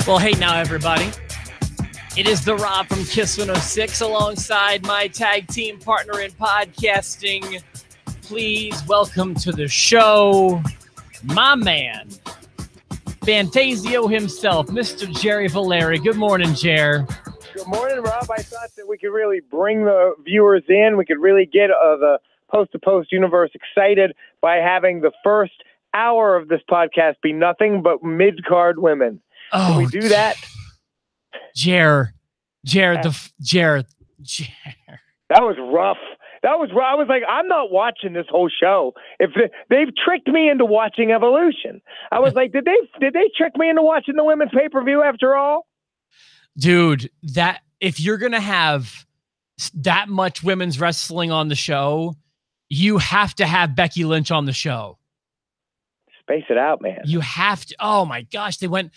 Well, hey now, everybody. It is the Rob from Kiss 106 alongside my tag team partner in podcasting. Please welcome to the show, my man, Fantasio himself, Mr. Jerry Valeri. Good morning, Jer. Good morning, Rob. I thought that we could really bring the viewers in. We could really get the post-to-post universe excited by having the first hour of this podcast be nothing but mid-card women. Oh, can we do that? Jer. That was rough. That was rough. I was like, I'm not watching this whole show. If they've tricked me into watching Evolution. I was like, did they trick me into watching the women's pay-per-view after all? Dude, that if you're going to have that much women's wrestling on the show, you have to have Becky Lynch on the show. Space it out, man. You have to. Oh my gosh, they went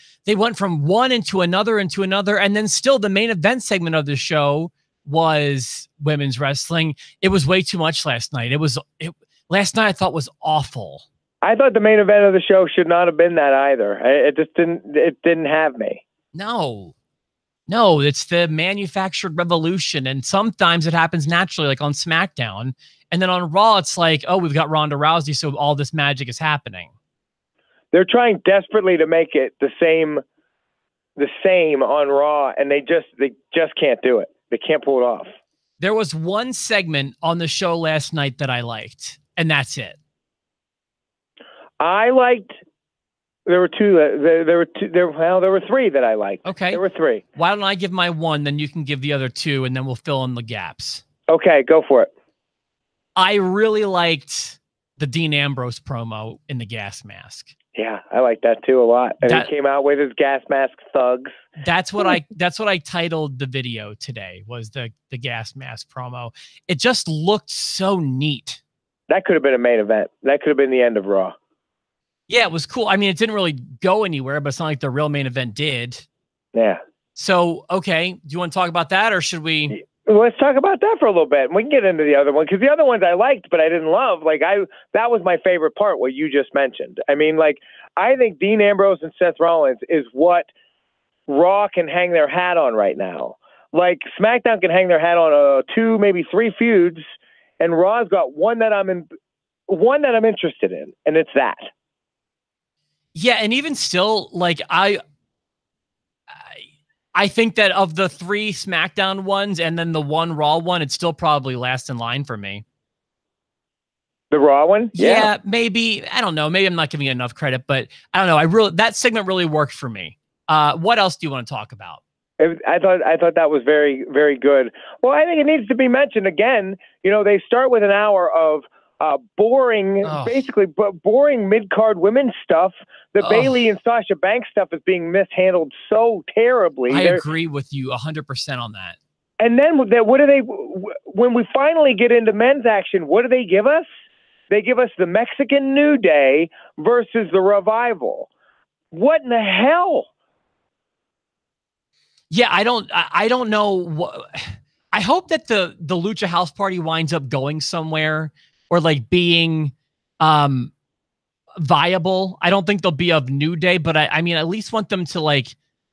from one into another, and then still the main event segment of the show was women's wrestling. It was way too much last night. Last night I thought was awful. I thought the main event of the show should not have been that either. It just didn't have me. No, it's the manufactured revolution, and sometimes it happens naturally, like on SmackDown, and then on Raw it's like, oh, we've got Ronda Rousey, so all this magic is happening. They're trying desperately to make it the same on Raw, and they just can't do it. They can't pull it off. There was one segment on the show last night that I liked, and that's it. I liked. There were two. There were three that I liked. Okay, there were three. Why don't I give my one, then you can give the other two, and then we'll fill in the gaps. Okay, go for it. I really liked the Dean Ambrose promo in the gas mask. Yeah, I like that too a lot. And he came out with his gas mask thugs. That's what I titled the video today, was the gas mask promo. It just looked so neat. That could have been a main event. That could have been the end of Raw. Yeah, it was cool. I mean, it didn't really go anywhere, but it's not like the real main event did. Yeah. So, okay, do you want to talk about that, or should we? Let's talk about that for a little bit. And we can get into the other one, because the other ones I liked, but I didn't love. That was my favorite part, what you just mentioned. I mean, I think Dean Ambrose and Seth Rollins is what Raw can hang their hat on right now. Like SmackDown can hang their hat on 2, maybe 3 feuds, and Raw's got one that I'm interested in, and it's that. Yeah, and even still, I think that of the 3 SmackDown ones and then the 1 Raw one, it's still probably last in line for me. The Raw one? Yeah, maybe. I don't know. Maybe I'm not giving it enough credit, but I don't know. That segment really worked for me. What else do you want to talk about? I thought that was very, very good. Well, I think it needs to be mentioned again. You know, they start with an hour of boring mid-card women's stuff. The Bayley and Sasha Banks stuff is being mishandled so terribly. I agree with you 100% on that. And then what do they? When we finally get into men's action, what do they give us? They give us the Mexican New Day versus the Revival. What in the hell? Yeah, I don't know. I hope that the Lucha House Party winds up going somewhere, or being viable. I don't think they'll be of New Day, but I mean, at least want them to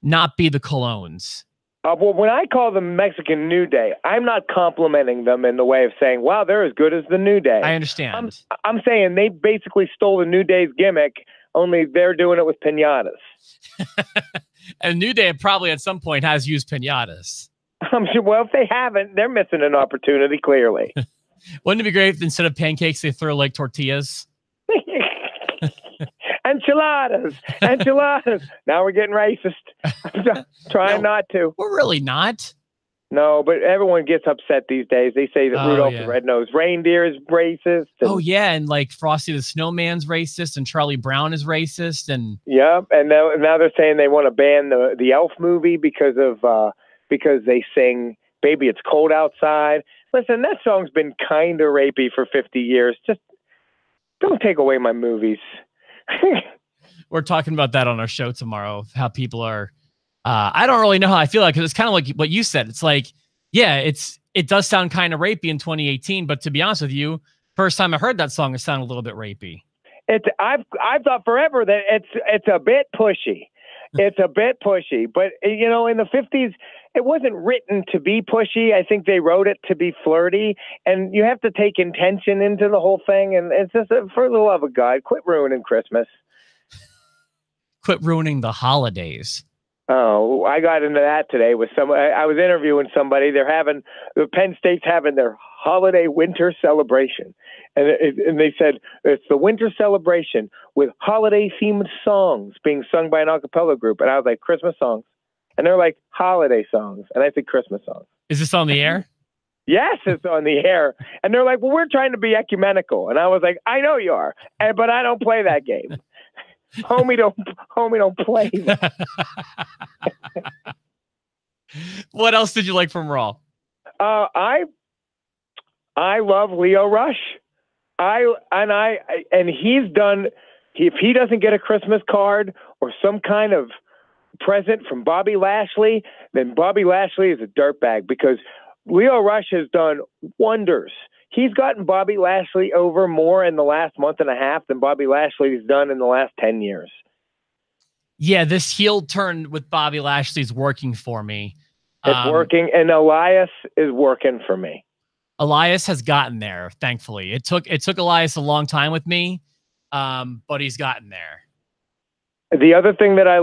not be the Colognes. Well, when I call them Mexican New Day, I'm not complimenting them in the way of saying, wow, they're as good as the New Day. I understand. I'm saying they basically stole the New Day's gimmick, only they're doing it with piñatas. And New Day probably at some point has used piñatas. I'm sure. Well, if they haven't, they're missing an opportunity, clearly. Wouldn't it be great if instead of pancakes, they throw tortillas? Enchiladas. Now we're getting racist. I'm trying not to. We're really not. No, but everyone gets upset these days. They say that Rudolph the Red-Nosed Reindeer is racist. And Frosty the Snowman's racist, and Charlie Brown is racist, and and now they're saying they want to ban the Elf movie because they sing "Baby It's Cold Outside." Listen, that song's been kind of rapey for 50 years. Just don't take away my movies. We're talking about that on our show tomorrow, how people are. I don't really know how I feel because it's kind of like what you said. It's it does sound kind of rapey in 2018, but to be honest with you, first time I heard that song, it sounded a little bit rapey. I've thought forever that it's a bit pushy. It's a bit pushy, but you know, in the 50s, it wasn't written to be pushy. I think they wrote it to be flirty, and you have to take intention into the whole thing. And it's just, for the love of God, quit ruining Christmas. Quit ruining the holidays. Oh, I got into that today with I was interviewing somebody. The Penn State's having their holiday winter celebration. And they said it's the winter celebration with holiday themed songs being sung by an a cappella group. And I was like, Christmas songs. And they're like, holiday songs. And I said, Christmas songs. Is this on the air? Yes, it's on the air. And they're like, well, we're trying to be ecumenical. And I was like, I know you are, but I don't play that game. Homie don't play that. What else did you like from Raw? I love Lio Rush. And he's done. If he doesn't get a Christmas card or some kind of present from Bobby Lashley, then Bobby Lashley is a dirtbag, because Lio Rush has done wonders. He's gotten Bobby Lashley over more in the last month and a half than Bobby Lashley's done in the last 10 years. Yeah, this heel turn with Bobby Lashley is working for me. It's working, and Elias is working for me. Elias has gotten there, thankfully. It took Elias a long time with me, but he's gotten there. The other thing that I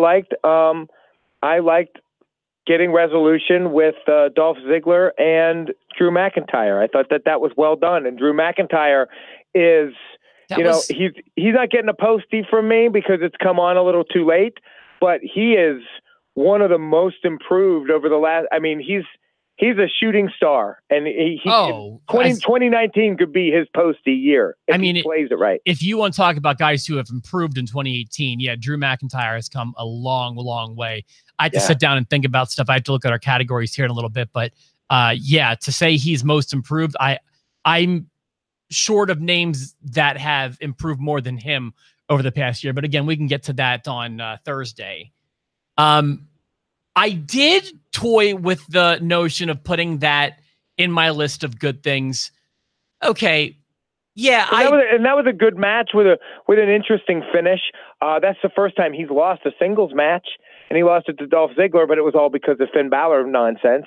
liked getting resolution with Dolph Ziggler and Drew McIntyre. I thought that was well done. And Drew McIntyre is, he's not getting a postie from me because it's come on a little too late, but he is one of the most improved over the last. I mean, he's a shooting star, and 2019 could be his postie year if he plays it right. If you want to talk about guys who have improved in 2018, yeah, Drew McIntyre has come a long, long way. I had to sit down and think about stuff. I have to look at our categories here in a little bit, but to say he's most improved, I'm short of names that have improved more than him over the past year. But again, we can get to that on Thursday. I did toy with the notion of putting that in my list of good things. Okay. Yeah. That was a good match with an interesting finish. That's the first time he's lost a singles match, and he lost it to Dolph Ziggler, but it was all because of Finn Balor nonsense.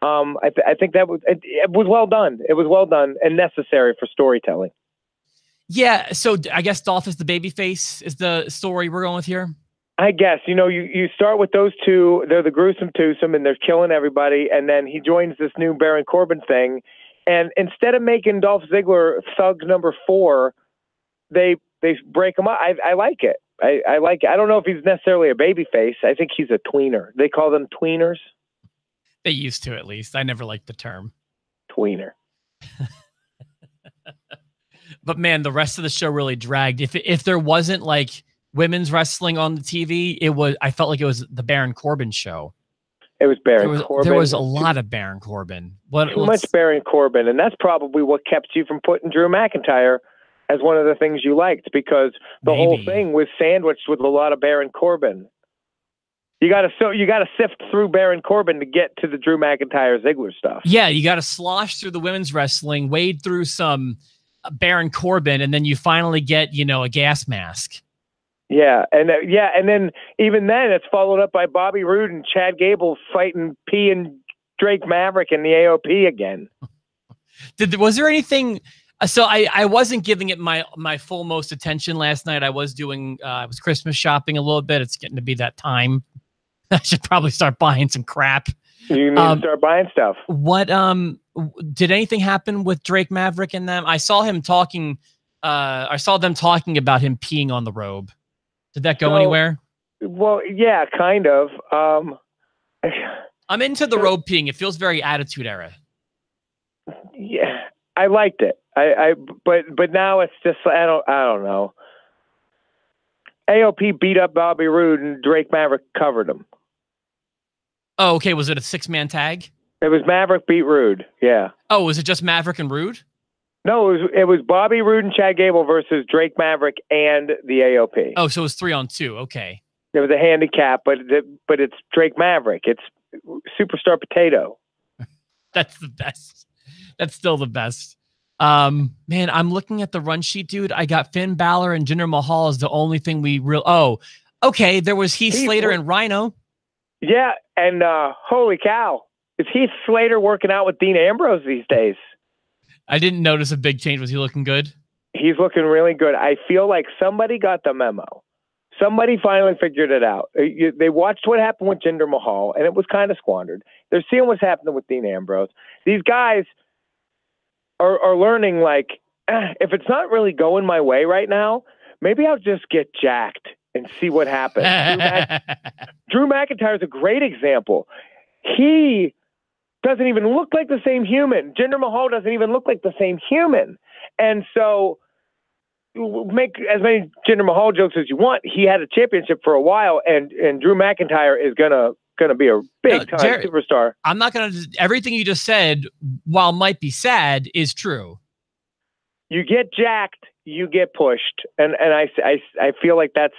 I think that it was well done. It was well done and necessary for storytelling. Yeah. So I guess Dolph is the babyface is the story we're going with here. I guess, you start with those two. They're the gruesome twosome, and they're killing everybody. And then he joins this new Baron Corbin thing. And instead of making Dolph Ziggler thug number 4, they break him up. I like it. I like it. I don't know if he's necessarily a babyface. I think he's a tweener. They call them tweeners. They used to, at least. I never liked the term. Tweener. But man, the rest of the show really dragged. If there wasn't like women's wrestling on the TV, I felt like it was the Baron Corbin show. It was Baron Corbin. There was a lot of Baron Corbin. Too much Baron Corbin, and that's probably what kept you from putting Drew McIntyre as one of the things you liked, because the whole thing was sandwiched with a lot of Baron Corbin. You got to sift through Baron Corbin to get to the Drew McIntyre Ziggler stuff. Yeah, you got to slosh through the women's wrestling, wade through some Baron Corbin, and then you finally get a gas mask. Yeah, and then even then it's followed up by Bobby Roode and Chad Gable fighting P and Drake Maverick in the AOP again. Was there anything? So I wasn't giving it my full most attention last night. I was doing I was Christmas shopping a little bit. It's getting to be that time. I should probably start buying some crap. You need to start buying stuff. What did anything happen with Drake Maverick and them? I saw him talking. I saw them talking about him peeing on the robe. Did that go anywhere? Well, yeah, kind of. I'm into the robe peeing. It feels very Attitude Era. Yeah, I liked it. But now it's just I don't know. AOP beat up Bobby Roode and Drake Maverick covered him. Oh, okay. Was it a 6-man tag? It was Maverick beat Roode. Yeah. Oh, was it just Maverick and Roode? No, it was Bobby Roode and Chad Gable versus Drake Maverick and the AOP. Oh, so it was 3-on-2. Okay. There was a handicap, but it's Drake Maverick. It's Superstar Potato. That's the best. That's still the best. Man, I'm looking at the run sheet, dude. I got Finn Balor and Jinder Mahal is the only thing we Okay, there was Heath Slater and Rhino. Yeah, and holy cow, is Heath Slater working out with Dean Ambrose these days? I didn't notice a big change. Was he looking good? He's looking really good. I feel like somebody got the memo. Somebody finally figured it out. They watched what happened with Jinder Mahal, and it was kind of squandered. They're seeing what's happening with Dean Ambrose. These guys are learning, like, if it's not really going my way right now, maybe I'll just get jacked and see what happens. Drew McIntyre is a great example. He doesn't even look like the same human. Jinder Mahal doesn't even look like the same human. And so make as many Jinder Mahal jokes as you want. He had a championship for a while, and Drew McIntyre is gonna be a big time superstar. I'm not gonna. Everything you just said, while might be sad, is true. You get jacked, you get pushed, and I feel like that's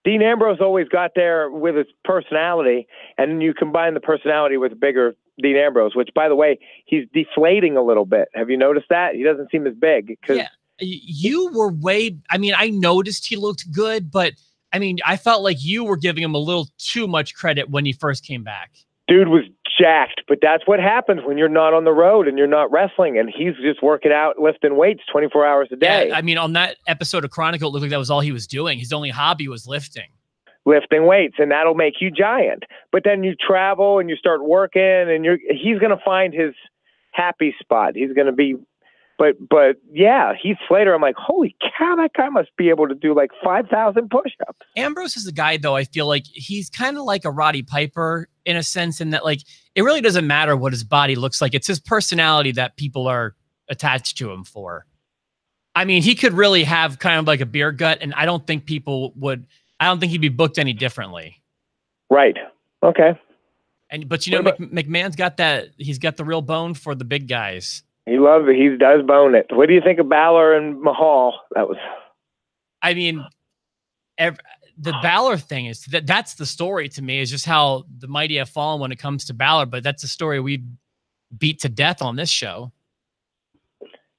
Dean Ambrose always got there with his personality, and then you combine the personality with bigger Dean Ambrose, which, by the way, he's deflating a little bit. Have you noticed that? He doesn't seem as big. Yeah, you were way. I mean, I noticed he looked good, but I mean, I felt like you were giving him a little too much credit when he first came back. Dude was jacked, but that's what happens when you're not on the road and you're not wrestling, and he's just working out, lifting weights 24 hours a day. Yeah, I mean, on that episode of Chronicle, it looked like that was all he was doing. His only hobby was lifting weights, and that'll make you giant. But then you travel and you start working, and he's going to find his happy spot. He's going to be, but yeah, Heath Slater, I'm like, holy cow, that guy must be able to do like 5,000 push-ups. Ambrose is the guy, though, I feel like he's kind of like a Roddy Piper in a sense, in that, like, it really doesn't matter what his body looks like. It's his personality that people are attached to him for. I mean, he could really have kind of like a beer gut, and I don't think people would. I don't think he'd be booked any differently. Right. Okay. But you know, McMahon's got that. He's got the real bone for the big guys. He loves it. He does bone it. What do you think of Balor and Mahal? That was. I mean, the Balor thing is that's the story to me, is just how the mighty have fallen when it comes to Balor. But that's a story we beat to death on this show.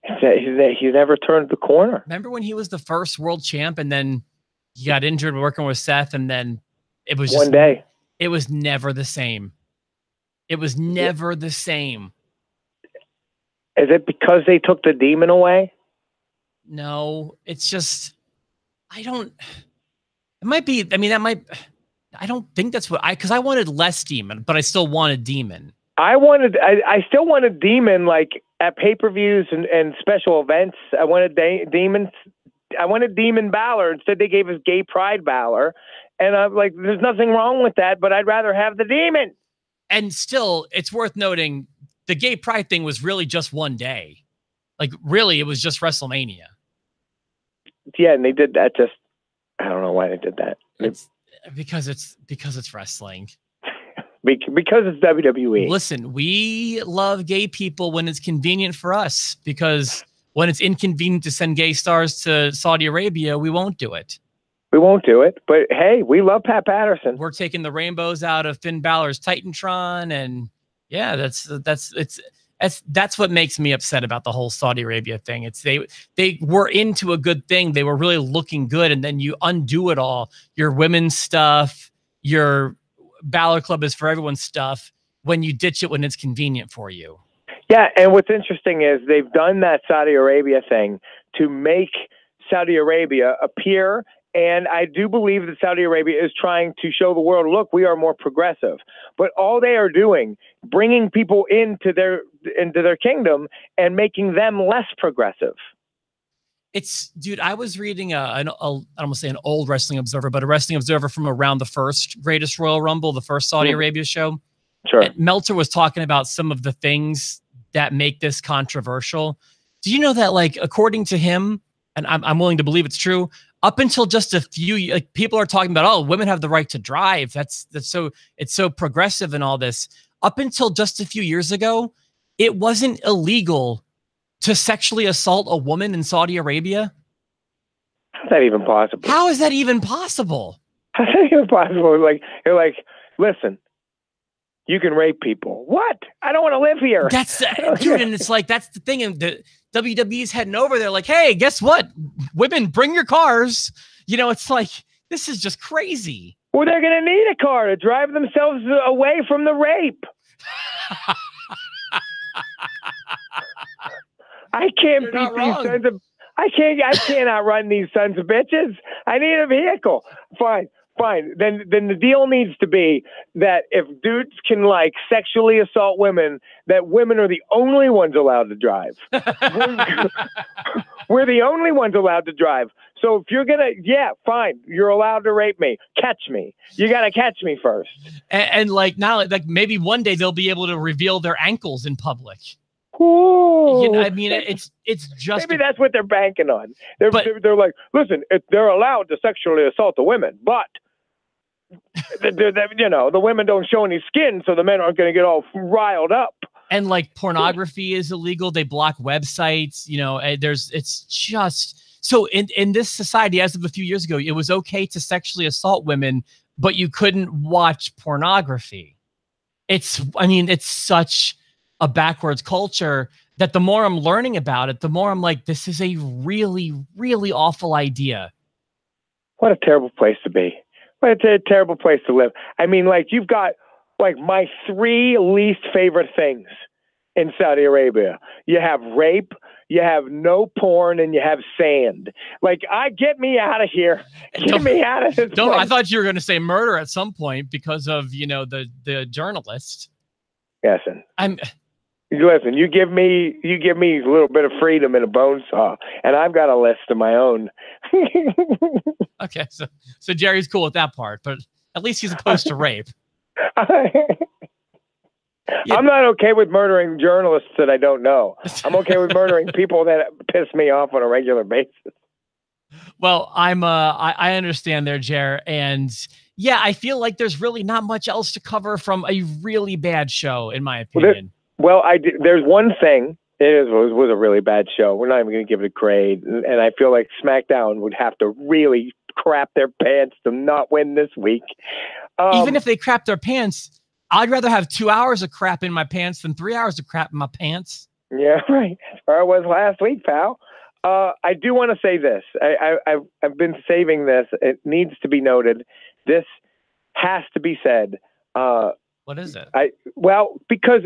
He never turned the corner. Remember when he was the first world champ, and then he got injured working with Seth, and then it was just, one day. It was never the same. It was never the same. Is it because they took the demon away? No, it's just, it might be, I mean, I don't think that's because I wanted less demon, but I still wanted demon. I still wanted demon, like at pay-per-views and special events. I wanted demon. I wanted Demon Balor. Instead, they gave us Gay Pride Balor. And I'm like, there's nothing wrong with that, but I'd rather have the demon. And still, it's worth noting, the Gay Pride thing was really just one day. Like, really, it was just WrestleMania. Yeah, and they did that just, I don't know why they did that. It's because it's wrestling. Because it's WWE. Listen, we love gay people when it's convenient for us, because when it's inconvenient to send gay stars to Saudi Arabia, we won't do it. We won't do it. But hey, we love Pat Patterson. We're taking the rainbows out of Finn Balor's Titantron, and yeah, that's what makes me upset about the whole Saudi Arabia thing. It's they were into a good thing. They were really looking good, and then you undo it all. Your women's stuff, your Balor Club is for everyone stuff, when you ditch it when it's convenient for you. Yeah, and what's interesting is they've done that Saudi Arabia thing to make Saudi Arabia appear, and I do believe that Saudi Arabia is trying to show the world, look, we are more progressive. But all they are doing, bringing people into their kingdom and making them less progressive. Dude, I was reading I don't want to say an old Wrestling Observer, but a Wrestling Observer from around the first Greatest Royal Rumble, the first Saudi Arabia show. Sure. And Meltzer was talking about some of the things that make this controversial. Do you know that, like, according to him, and I'm willing to believe it's true, up until just a few, like, people are talking about, oh, women have the right to drive. It's so progressive and all this. Up until just a few years ago, it wasn't illegal to sexually assault a woman in Saudi Arabia. How's that even possible? How is that even possible? How's that even possible? Like, you're like, listen, you can rape people. What? I don't want to live here. That's dude, and it's like, that's the thing. And the WWE's heading over there like, hey, guess what? Women, bring your cars. You know, it's like, This is just crazy. Well, they're going to need a car to drive themselves away from the rape. I can't beat these sons of. I can't outrun these sons of bitches. I need a vehicle. Fine. Then the deal needs to be that if dudes can like sexually assault women, that women are the only ones allowed to drive. We're the only ones allowed to drive. So if you're gonna, fine, you're allowed to rape me. Catch me. You gotta catch me first. And like now, like maybe one day they'll be able to reveal their ankles in public. Ooh. You know, I mean, it's just maybe that's what they're banking on. They're like, listen, they're allowed to sexually assault the women, but the women don't show any skin, so the men aren't going to get all riled up. And like pornography is illegal. They block websites. You know, it's just so in this society, as of a few years ago, it was okay to sexually assault women, but you couldn't watch pornography. It's such a backwards culture that the more I'm learning about it, the more I'm like, this is a really, really awful idea. What a terrible place to be. What a terrible place to live. I mean, like, you've got like my 3 least favorite things in Saudi Arabia. You have rape, you have no porn, and you have sand. Like, get me out of here. Get me out of this place. I thought you were going to say murder at some point because of, the journalist. Listen, you give me a little bit of freedom and a bone saw, and I've got a list of my own. Okay, so Jerry's cool with that part, but at least he's opposed to rape. I'm not okay with murdering journalists that I don't know. I'm okay with murdering people that piss me off on a regular basis. Well, I understand there, Jer, and yeah, I feel like there's really not much else to cover from a really bad show, in my opinion. There's one thing. It was a really bad show. We're not even going to give it a grade, and I feel like SmackDown would have to really crap their pants to not win this week. Even if they crap their pants, I'd rather have 2 hours of crap in my pants than 3 hours of crap in my pants. Yeah, right. Or I was last week, pal. I do want to say this. I've been saving this. It needs to be noted. This has to be said. What is it? Because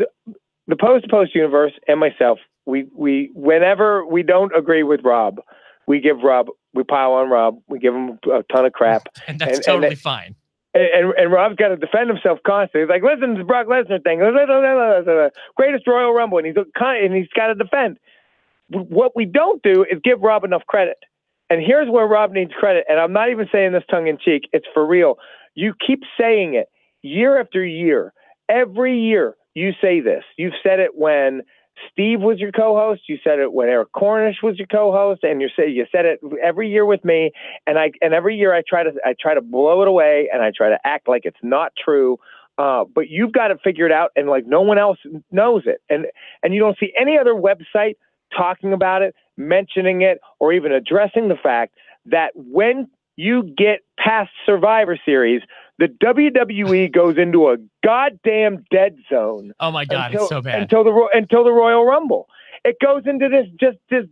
the post universe and myself, we whenever we don't agree with Rob, we pile on Rob. We give him a ton of crap, and that's totally fine. And Rob's got to defend himself constantly. He's like, listen to the Brock Lesnar thing, greatest Royal Rumble, and he's got to defend. What we don't do is give Rob enough credit. And here's where Rob needs credit. And I'm not even saying this tongue in cheek. It's for real. You keep saying it year after year. Every year you say this. You've said it when Steve was your co-host. You said it when Eric Cornish was your co-host, and you said it every year with me. And every year I try to blow it away, and I try to act like it's not true. But you've got to figure it out, and like no one else knows it. And you don't see any other website talking about it, mentioning it, or even addressing the fact that when you get past Survivor Series, the WWE goes into a goddamn dead zone. Oh my God, it's so bad. Until the Royal Rumble. It goes into this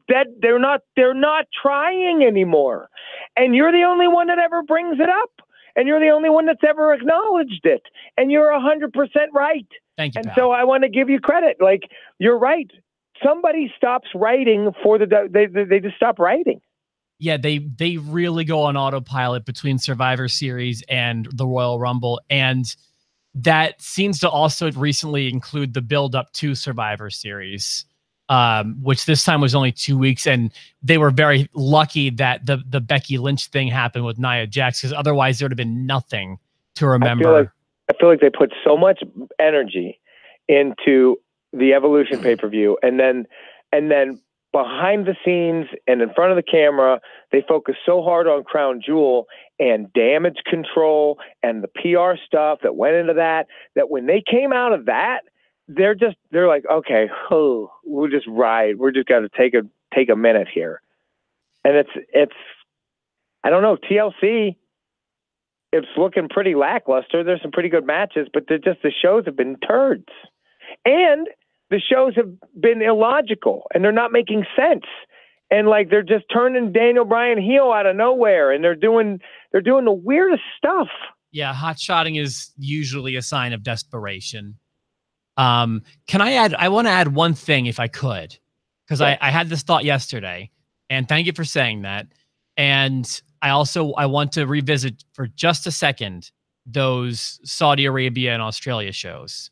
dead. They're not trying anymore. And you're the only one that ever brings it up. And you're the only one that's ever acknowledged it. And you're 100% right. Thank you, and pal. so I want to give you credit. Like, you're right. Somebody stops writing they just stop writing. Yeah, they really go on autopilot between Survivor Series and the Royal Rumble. And that seems to also recently include the build up to Survivor Series, which this time was only 2 weeks. And they were very lucky that the Becky Lynch thing happened with Nia Jax, because otherwise there would have been nothing to remember. I feel like they put so much energy into the Evolution pay-per-view, and then behind the scenes and in front of the camera, they focus so hard on Crown Jewel and Damage Control and the PR stuff that went into that when they came out of that, they're like, okay, we'll just ride. We're just got to take a minute here. And it's I don't know, TLC, it's looking pretty lackluster. There's some pretty good matches, but the shows have been turds. And the shows have been illogical, and they're not making sense. And like, they're just turning Daniel Bryan heel out of nowhere, and they're doing They're doing the weirdest stuff. Yeah, hot shotting is usually a sign of desperation. Can I add? I want to add one thing if I could, because I had this thought yesterday, and thank you for saying that. And I want to revisit for just a second those Saudi Arabia and Australia shows,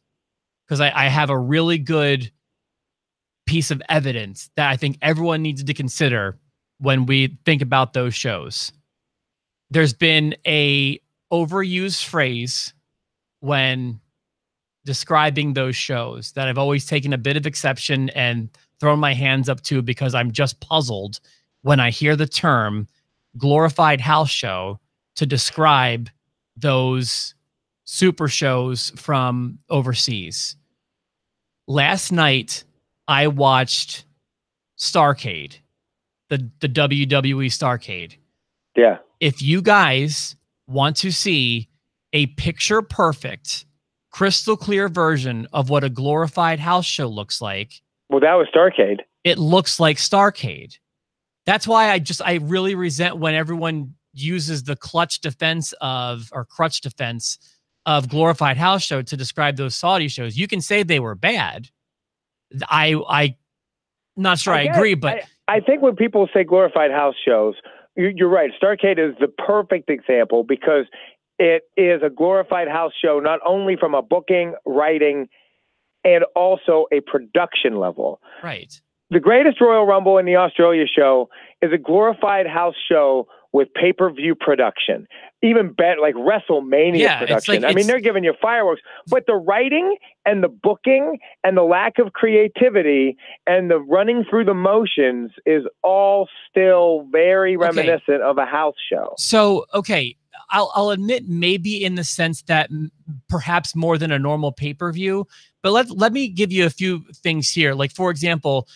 because I have a really good piece of evidence that I think everyone needs to consider when we think about those shows. There's been a overused phrase when describing those shows that I've always taken a bit of exception and thrown my hands up to, because I'm just puzzled when I hear the term glorified house show to describe those super shows from overseas. Last night, I watched Starrcade, the WWE Starrcade. Yeah. If you guys want to see a picture perfect, crystal clear version of what a glorified house show looks like. Well, that was Starrcade. It looks like Starrcade. That's why I really resent when everyone uses the crutch defense of glorified house show to describe those Saudi shows. You can say they were bad. I'm not sure I agree, but I think when people say glorified house shows, you're right. Starrcade is the perfect example, because it is a glorified house show, not only from a booking, writing, and also a production level. Right. The greatest Royal Rumble in the Australia show is a glorified house show with pay-per-view production. Even better, like WrestleMania production. I mean, they're giving you fireworks, but the writing and the booking and the lack of creativity and the running through the motions is all still very reminiscent of a house show. So, okay, I'll admit maybe in the sense that perhaps more than a normal pay-per-view, but let me give you a few things here. Like, for example,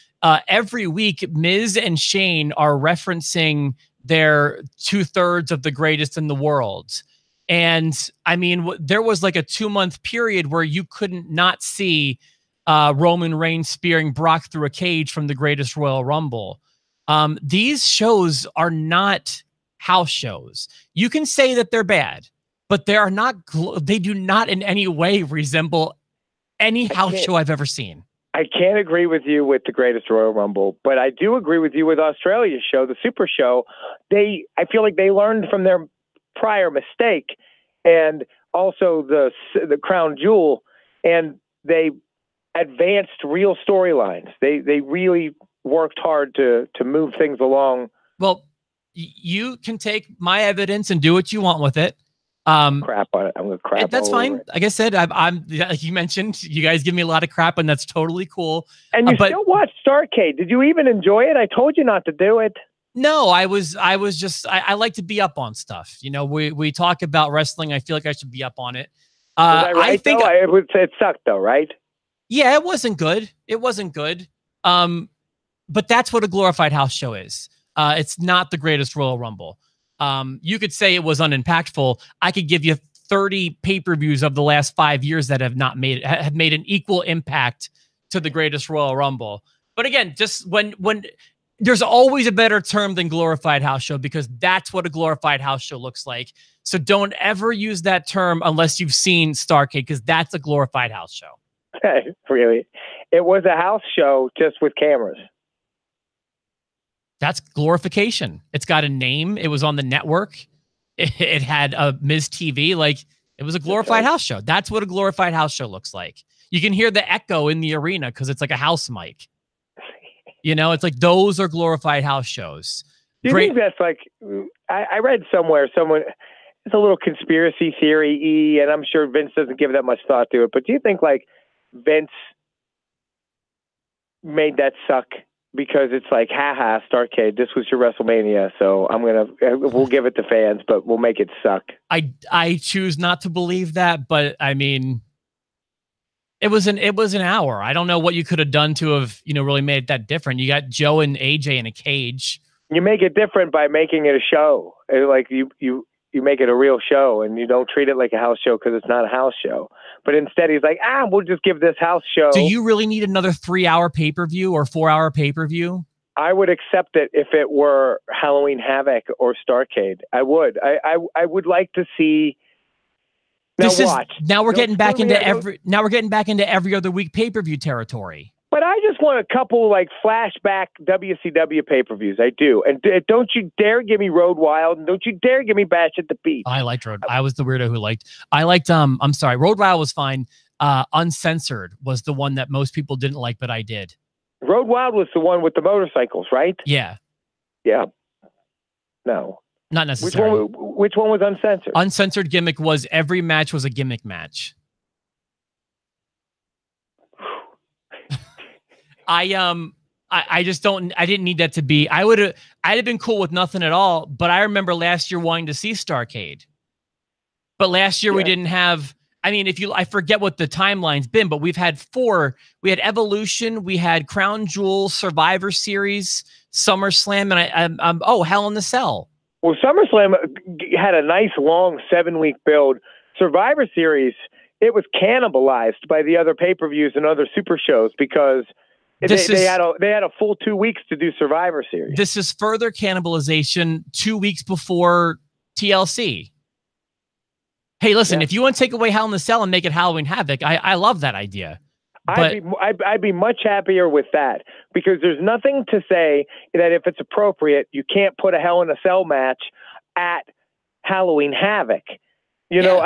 every week, Miz and Shane are referencing their 2/3 of the greatest in the world. And I mean, there was like a 2-month period where you couldn't not see Roman Reigns spearing Brock through a cage from the greatest Royal Rumble. These shows are not house shows. You can say that they're bad, but they are not. They do not in any way resemble any house show I've ever seen. I can't agree with you with the greatest Royal Rumble, but I do agree with you with Australia's show, the Super Show. I feel like they learned from their prior mistake, and also the Crown Jewel, and they advanced real storylines. They really worked hard to move things along. Well, you can take my evidence and do what you want with it. Crap on it. I'm gonna crap. That's fine. It. Like I said, I'm like you mentioned, you guys give me a lot of crap, and that's totally cool. And you still watch Starrcade. Did you even enjoy it? I told you not to do it. No, I like to be up on stuff. You know, we talk about wrestling. I feel like I should be up on it. Right, I think it sucked though, right? Yeah, it wasn't good. It wasn't good. But that's what a glorified house show is. It's not the greatest Royal Rumble. You could say it was unimpactful. I could give you 30 pay-per-views of the last 5 years that have made an equal impact to the greatest Royal Rumble. But again, just when there's always a better term than glorified house show, because that's what a glorified house show looks like. So don't ever use that term unless you've seen Starrcade, because that's a glorified house show. Really? It was a house show just with cameras. That's glorification. It's got a name. It was on the network. It had a Miz TV. Like, it was a glorified house show. That's what a glorified house show looks like. You can hear the echo in the arena because it's like a house mic. You know, it's like those are glorified house shows. Do you think that's like, I read somewhere, it's a little conspiracy theory, and I'm sure Vince doesn't give that much thought to it, but do you think like Vince made that suck? Because it's like, haha, Starrcade, this was your WrestleMania, so we'll give it to fans, but we'll make it suck. I choose not to believe that, but I mean, it was an hour. I don't know what you could have done to have, really made it that different. You got Joe and AJ in a cage. You make it different by making it a show. Like you make it a real show, and you don't treat it like a house show because it's not a house show. But instead, he's like, we'll just give this house show. Do you really need another 3-hour pay-per-view or 4-hour pay-per-view? I would accept it if it were Halloween Havoc or Starrcade. I would. I would like to see. Now we're getting back into every other week pay-per-view territory. But I just want a couple like flashback WCW pay-per-views. I do. And don't you dare give me Road Wild. And don't you dare give me Bash at the Beach. I liked Road. I was the weirdo who liked. I'm sorry. Road Wild was fine. Uncensored was the one that most people didn't like, but I did. Road Wild was the one with the motorcycles, right? Yeah. Yeah. No. Not necessarily. Which one was uncensored? Uncensored gimmick was every match was a gimmick match. I didn't need that to be. I'd have been cool with nothing at all, but I remember last year wanting to see Starrcade. But last year we didn't have, I mean, I forget what the timeline's been, but we've had 4. We had Evolution, we had Crown Jewel, Survivor Series, SummerSlam, and Hell in the Cell. Well, SummerSlam had a nice long 7-week build. Survivor Series, it was cannibalized by the other pay-per-views and other super shows because they had a full 2 weeks to do Survivor Series. This is further cannibalization 2 weeks before TLC. Hey, listen, if you want to take away Hell in the Cell and make it Halloween Havoc, I love that idea. I'd be much happier with that because there's nothing to say that if it's appropriate, you can't put a Hell in a Cell match at Halloween Havoc. You know,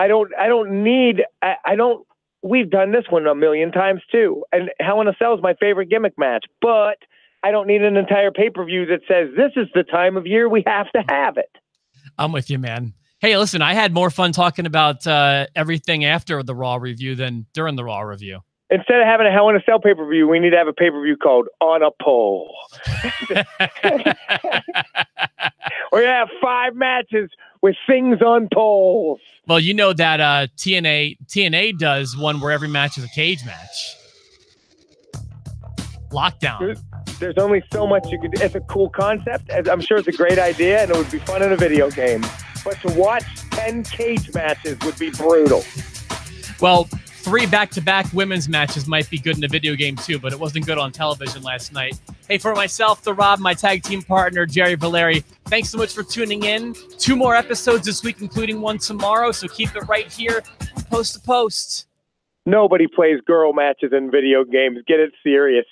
we've done this one a million times too. And Hell in a Cell is my favorite gimmick match, but I don't need an entire pay-per-view that says this is the time of year we have to have it. I'm with you, man. Hey, listen, I had more fun talking about everything after the Raw review than during the Raw review. Instead of having a Hell in a Cell pay-per-view, we need to have a pay-per-view called On a Pole. Or you have 5 matches with things on poles. Well, you know that TNA does one where every match is a cage match. Lockdown. There's only so much you can do. It's a cool concept. I'm sure it's a great idea, and it would be fun in a video game. But to watch 10 cage matches would be brutal. Well, 3 back-to-back women's matches might be good in a video game too, but it wasn't good on television last night. Hey, for myself, The Rob, my tag team partner, Jerry Valeri, thanks so much for tuning in. 2 more episodes this week, including one tomorrow, so keep it right here, post to post. Nobody plays girl matches in video games. Get it serious.